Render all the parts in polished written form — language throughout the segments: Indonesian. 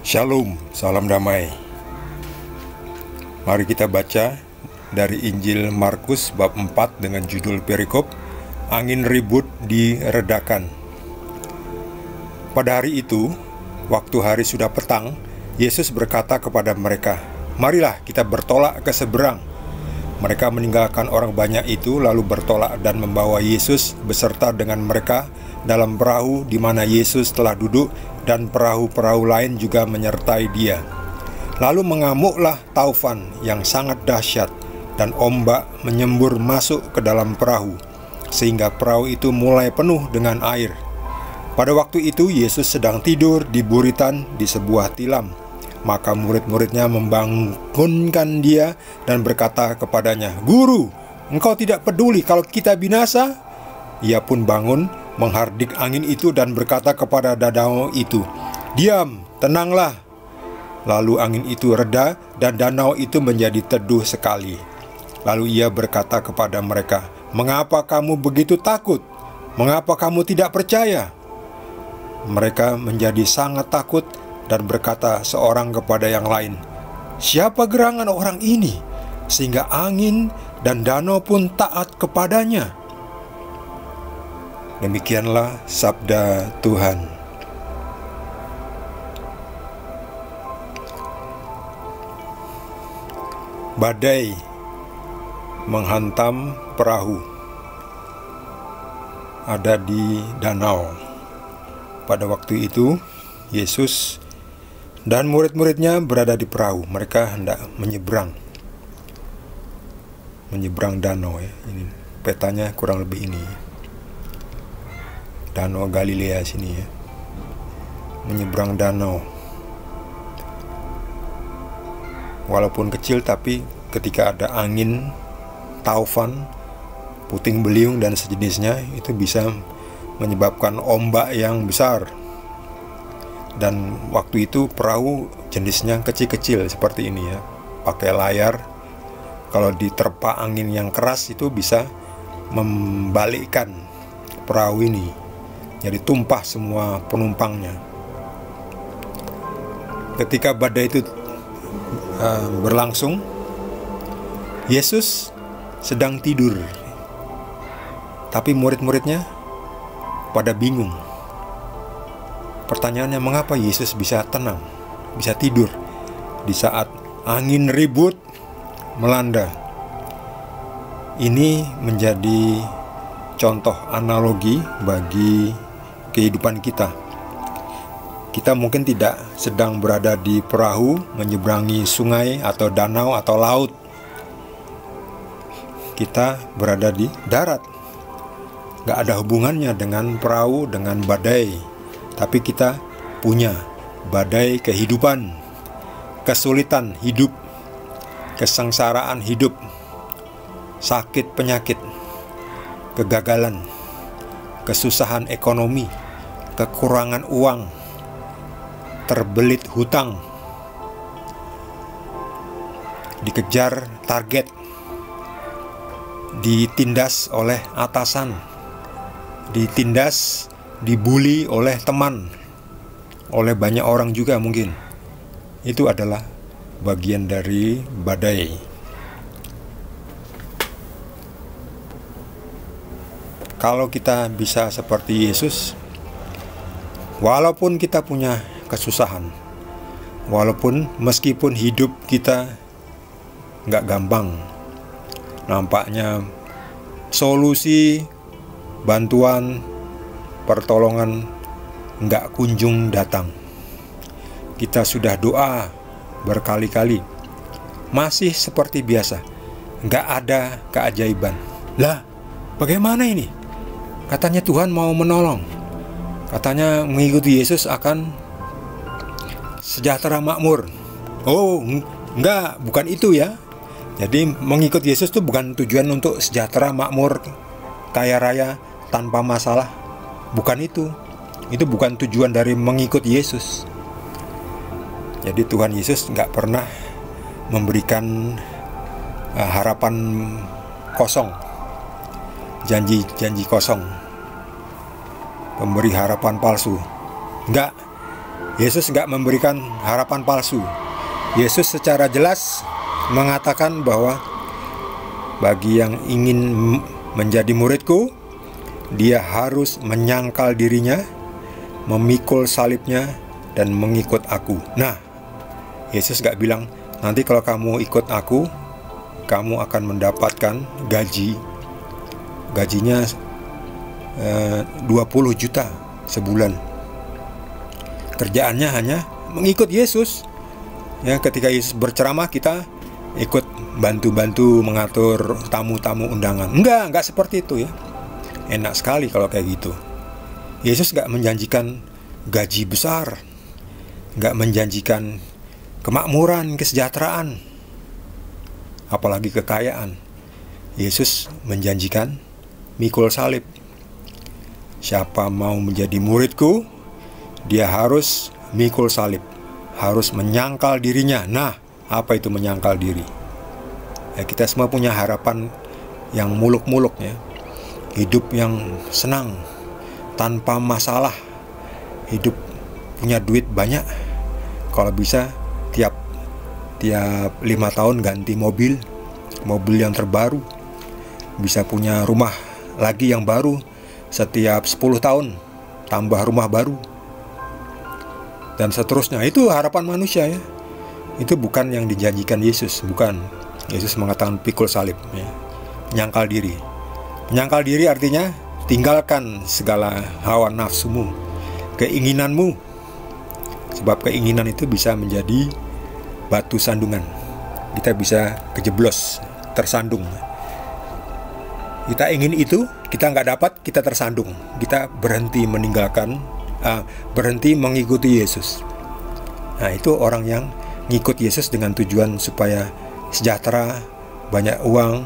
Shalom, salam damai. Mari kita baca dari Injil Markus bab 4 dengan judul perikop Angin Ribut Diredakan. Pada hari itu, waktu hari sudah petang, Yesus berkata kepada mereka, "Marilah kita bertolak ke seberang." Mereka meninggalkan orang banyak itu lalu bertolak dan membawa Yesus beserta dengan mereka dalam perahu di mana Yesus telah duduk, dan perahu-perahu lain juga menyertai dia. Lalu mengamuklah taufan yang sangat dahsyat, dan ombak menyembur masuk ke dalam perahu, sehingga perahu itu mulai penuh dengan air. Pada waktu itu Yesus sedang tidur di buritan di sebuah tilam. Maka murid-muridnya membangunkan dia dan berkata kepadanya, "Guru, engkau tidak peduli kalau kita binasa?" Ia pun bangun, menghardik angin itu dan berkata kepada danau itu, "Diam, tenanglah." Lalu angin itu reda dan danau itu menjadi teduh sekali. Lalu ia berkata kepada mereka, "Mengapa kamu begitu takut? Mengapa kamu tidak percaya?" Mereka menjadi sangat takut dan berkata seorang kepada yang lain, "Siapa gerangan orang ini sehingga angin dan danau pun taat kepadanya?" Demikianlah sabda Tuhan. Badai menghantam perahu ada di danau. Pada waktu itu, Yesus dan murid-muridnya berada di perahu. Mereka hendak menyeberang danau ya. Ini petanya kurang lebih ini. Danau Galilea sini ya. Menyeberang danau. Walaupun kecil, tapi ketika ada angin, taufan, puting beliung dan sejenisnya, itu bisa menyebabkan ombak yang besar. Dan waktu itu perahu jenisnya kecil-kecil seperti ini ya, pakai layar. Kalau diterpa angin yang keras itu bisa membalikkan perahu ini, jadi tumpah semua penumpangnya. Ketika badai itu berlangsung, Yesus sedang tidur, tapi murid-muridnya pada bingung. Pertanyaannya, mengapa Yesus bisa tenang, bisa tidur di saat angin ribut melanda? Ini menjadi contoh analogi bagi kehidupan kita. Kita mungkin tidak sedang berada di perahu menyeberangi sungai atau danau atau laut. Kita berada di darat. Gak ada hubungannya dengan perahu, dengan badai. Tapi kita punya badai kehidupan, kesulitan hidup, kesengsaraan hidup, sakit penyakit, kegagalan, kesusahan ekonomi, kekurangan uang, terbelit hutang, dikejar target, ditindas oleh atasan, ditindas, dibully oleh teman, oleh banyak orang juga mungkin. Itu adalah bagian dari badai. Kalau kita bisa seperti Yesus, walaupun kita punya kesusahan, walaupun meskipun hidup kita nggak gampang, nampaknya solusi, bantuan, pertolongan nggak kunjung datang. Kita sudah doa berkali-kali, masih seperti biasa, nggak ada keajaiban. Lah, bagaimana ini? Katanya Tuhan mau menolong, katanya mengikuti Yesus akan sejahtera makmur. Oh, enggak, bukan itu ya. Jadi mengikut Yesus itu bukan tujuan untuk sejahtera makmur, kaya raya, tanpa masalah. Bukan itu. Itu bukan tujuan dari mengikut Yesus. Jadi Tuhan Yesus nggak pernah memberikan harapan kosong, janji-janji kosong, pemberi harapan palsu. Enggak. Yesus nggak memberikan harapan palsu. Yesus secara jelas mengatakan bahwa bagi yang ingin menjadi muridku, dia harus menyangkal dirinya, memikul salibnya, dan mengikut aku. Nah, Yesus gak bilang, nanti kalau kamu ikut aku, kamu akan mendapatkan gajinya 20 juta sebulan. Kerjaannya hanya mengikut Yesus. Ya, ketika Yesus berceramah, kita ikut bantu-bantu mengatur tamu-tamu undangan. Enggak seperti itu ya. Enak sekali kalau kayak gitu. Yesus gak menjanjikan gaji besar, gak menjanjikan kemakmuran, kesejahteraan, apalagi kekayaan. Yesus menjanjikan mikul salib. Siapa mau menjadi muridku, dia harus mikul salib, harus menyangkal dirinya. Nah, apa itu menyangkal diri? Ya, kita semua punya harapan yang muluk-muluk ya. Hidup yang senang, tanpa masalah. Hidup punya duit banyak. Kalau bisa tiap 5 tahun ganti mobil yang terbaru. Bisa punya rumah lagi yang baru. Setiap 10 tahun tambah rumah baru. Dan seterusnya. Itu harapan manusia ya. Itu bukan yang dijanjikan Yesus. Bukan. Yesus mengatakan pikul salib ya. Menyangkal diri. Menyangkal diri artinya tinggalkan segala hawa nafsumu, keinginanmu. Sebab keinginan itu bisa menjadi batu sandungan. Kita bisa kejeblos, tersandung. Kita ingin itu, kita nggak dapat, kita tersandung. Kita berhenti berhenti mengikuti Yesus. Nah, itu orang yang ngikut Yesus dengan tujuan supaya sejahtera, banyak uang,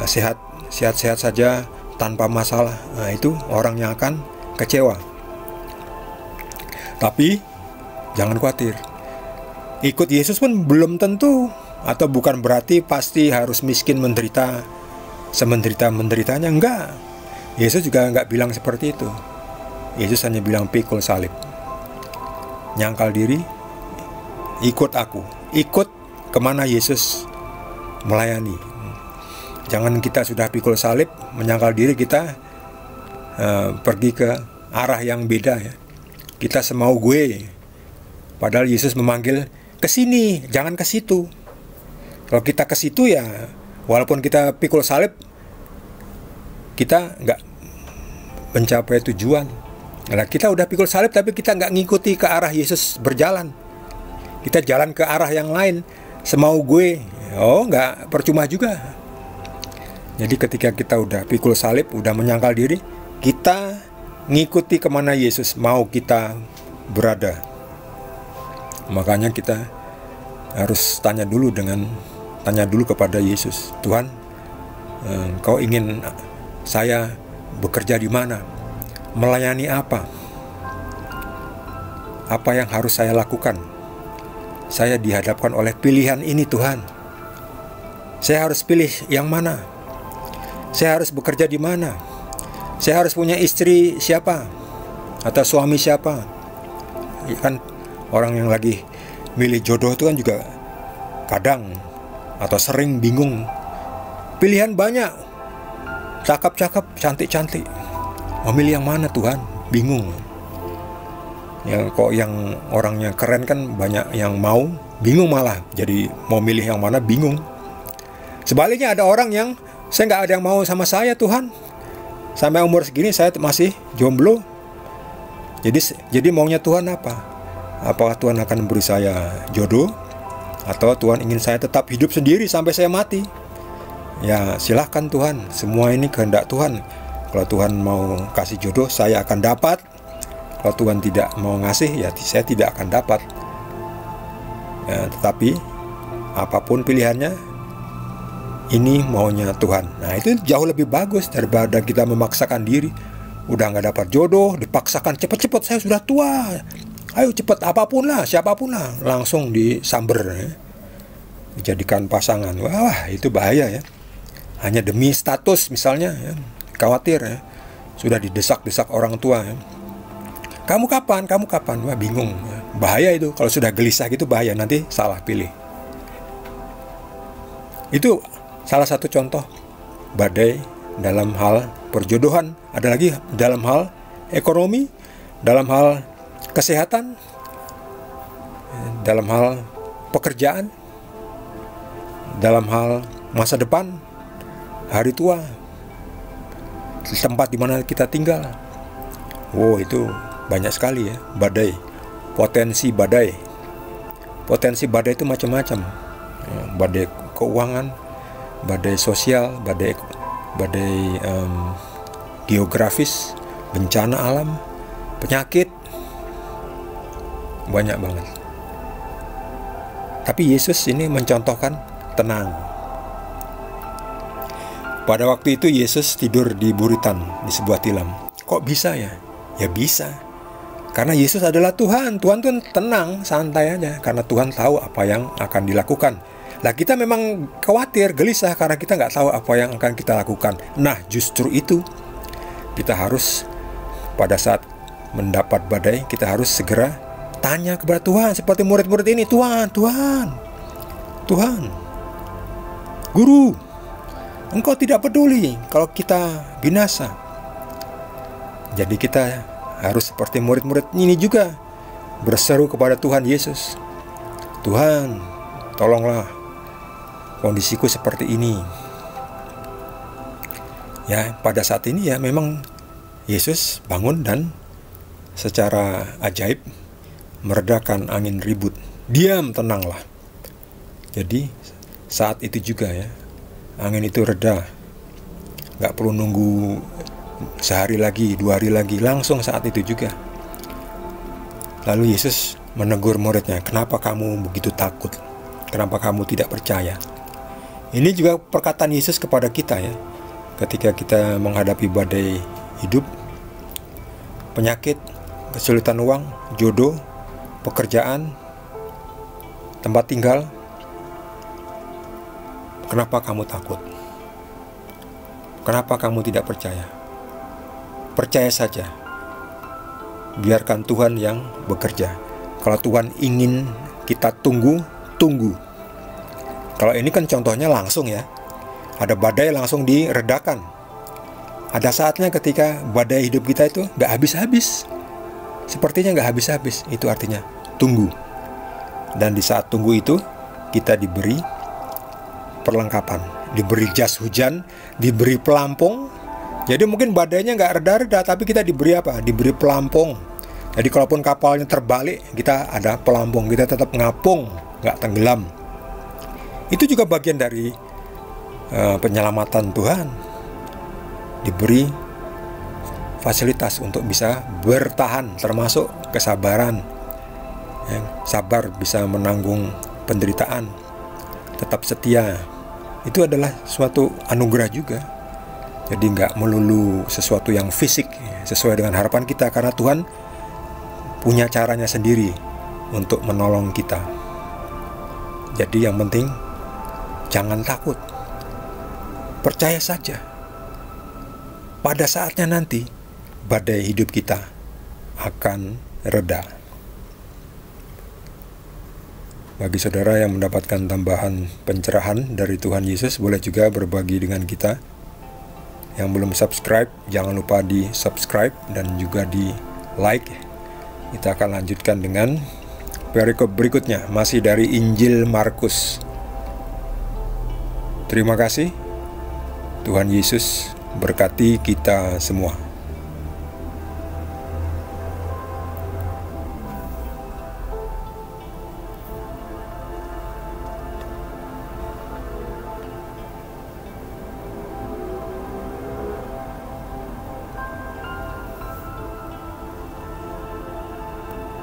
sehat-sehat saja, tanpa masalah. Nah, itu orang yang akan kecewa. Tapi jangan khawatir. Ikut Yesus pun belum tentu atau bukan berarti pasti harus miskin menderita semenderita-menderitanya. Enggak. Yesus juga enggak bilang seperti itu. Yesus hanya bilang pikul salib. Nyangkal diri, ikut aku. Ikut kemana Yesus melayani. Jangan kita sudah pikul salib, menyangkal diri, kita pergi ke arah yang beda ya. Kita semau gue. Padahal Yesus memanggil ke sini, jangan ke situ. Kalau kita ke situ ya, walaupun kita pikul salib, kita nggak mencapai tujuan. Nah, kita udah pikul salib tapi kita nggak ngikuti ke arah Yesus berjalan. Kita jalan ke arah yang lain, semau gue. Oh, nggak, percuma juga. Jadi ketika kita udah pikul salib, udah menyangkal diri, kita ngikuti kemana Yesus mau kita berada. Makanya kita harus tanya dulu kepada Yesus, Tuhan, Kau ingin saya bekerja di mana? Melayani apa? Apa yang harus saya lakukan? Saya dihadapkan oleh pilihan ini, Tuhan. Saya harus pilih yang mana? Saya harus bekerja di mana? Saya harus punya istri siapa? Atau suami siapa? Ya kan, orang yang lagi milih jodoh itu kan juga kadang atau sering bingung. Pilihan banyak, cakep-cakep, cantik-cantik. Mau milih yang mana Tuhan? Bingung. Ya, kok yang orangnya keren kan banyak yang mau, bingung malah. Jadi mau milih yang mana bingung. Sebaliknya ada orang yang, saya nggak ada yang mau sama saya Tuhan. Sampai umur segini saya masih jomblo. Jadi maunya Tuhan apa? Apakah Tuhan akan memberi saya jodoh? Atau Tuhan ingin saya tetap hidup sendiri sampai saya mati? Ya silahkan Tuhan, semua ini kehendak Tuhan. Kalau Tuhan mau kasih jodoh, saya akan dapat. Kalau Tuhan tidak mau ngasih, ya saya tidak akan dapat. Ya, tetapi apapun pilihannya, ini maunya Tuhan. Nah, itu jauh lebih bagus daripada kita memaksakan diri. Udah gak dapat jodoh, dipaksakan cepet-cepet, saya sudah tua, ayo cepet, apapun lah, siapapun lah, langsung disamber ya. Dijadikan pasangan. Wah, itu bahaya ya. Hanya demi status misalnya ya. Khawatir ya. Sudah didesak-desak orang tua ya. Kamu kapan? Wah, bingung ya. Bahaya itu, kalau sudah gelisah gitu bahaya, nanti salah pilih. Itu salah satu contoh badai dalam hal perjodohan. Ada lagi dalam hal ekonomi, dalam hal kesehatan, dalam hal pekerjaan, dalam hal masa depan, hari tua, tempat di mana kita tinggal. Wow, itu banyak sekali ya badai, potensi badai. Potensi badai itu macam-macam. Badai keuangan, badai sosial, badai geografis, bencana alam, penyakit, banyak banget. Tapi Yesus ini mencontohkan tenang. Pada waktu itu Yesus tidur di buritan di sebuah tilam. Kok bisa ya? Ya bisa. Karena Yesus adalah Tuhan. Tuhan tuh tenang, santai aja. Karena Tuhan tahu apa yang akan dilakukan. Nah, kita memang khawatir, gelisah karena kita nggak tahu apa yang akan kita lakukan. Nah, justru itu kita harus pada saat mendapat badai, kita harus segera tanya kepada Tuhan. Seperti murid-murid ini, Tuhan, Guru, Engkau tidak peduli kalau kita binasa. Jadi kita harus seperti murid-murid ini juga, berseru kepada Tuhan Yesus. Tuhan, tolonglah, kondisiku seperti ini. Ya, pada saat ini ya memang Yesus bangun dan secara ajaib meredakan angin ribut. Diam, tenanglah. Jadi saat itu juga ya, angin itu reda. Gak perlu nunggu sehari lagi, 2 hari lagi, langsung saat itu juga. Lalu Yesus menegur muridnya, kenapa kamu begitu takut? Kenapa kamu tidak percaya? Ini juga perkataan Yesus kepada kita ya. Ketika kita menghadapi badai hidup, penyakit, kesulitan uang, jodoh, pekerjaan, tempat tinggal, kenapa kamu takut? Kenapa kamu tidak percaya? Percaya saja. Biarkan Tuhan yang bekerja. Kalau Tuhan ingin kita tunggu. Kalau ini kan contohnya langsung ya. Ada badai langsung diredakan. Ada saatnya ketika badai hidup kita itu gak habis-habis. Sepertinya gak habis-habis. Itu artinya tunggu. Dan di saat tunggu itu kita diberi perlengkapan. Diberi jas hujan, diberi pelampung. Jadi mungkin badainya gak reda-reda, tapi kita diberi apa? Diberi pelampung. Jadi kalaupun kapalnya terbalik, kita ada pelampung. Kita tetap ngapung, gak tenggelam. Itu juga bagian dari penyelamatan Tuhan. Diberi fasilitas untuk bisa bertahan, termasuk kesabaran. Sabar bisa menanggung penderitaan, tetap setia. Itu adalah suatu anugerah juga. Jadi nggak melulu sesuatu yang fisik sesuai dengan harapan kita, karena Tuhan punya caranya sendiri untuk menolong kita. Jadi yang penting jangan takut, percaya saja. Pada saatnya nanti badai hidup kita akan reda. Bagi saudara yang mendapatkan tambahan pencerahan dari Tuhan Yesus, boleh juga berbagi dengan kita. Yang belum subscribe, jangan lupa di subscribe dan juga di like. Kita akan lanjutkan dengan perikop berikutnya, masih dari Injil Markus. Terima kasih. Tuhan Yesus berkati kita semua.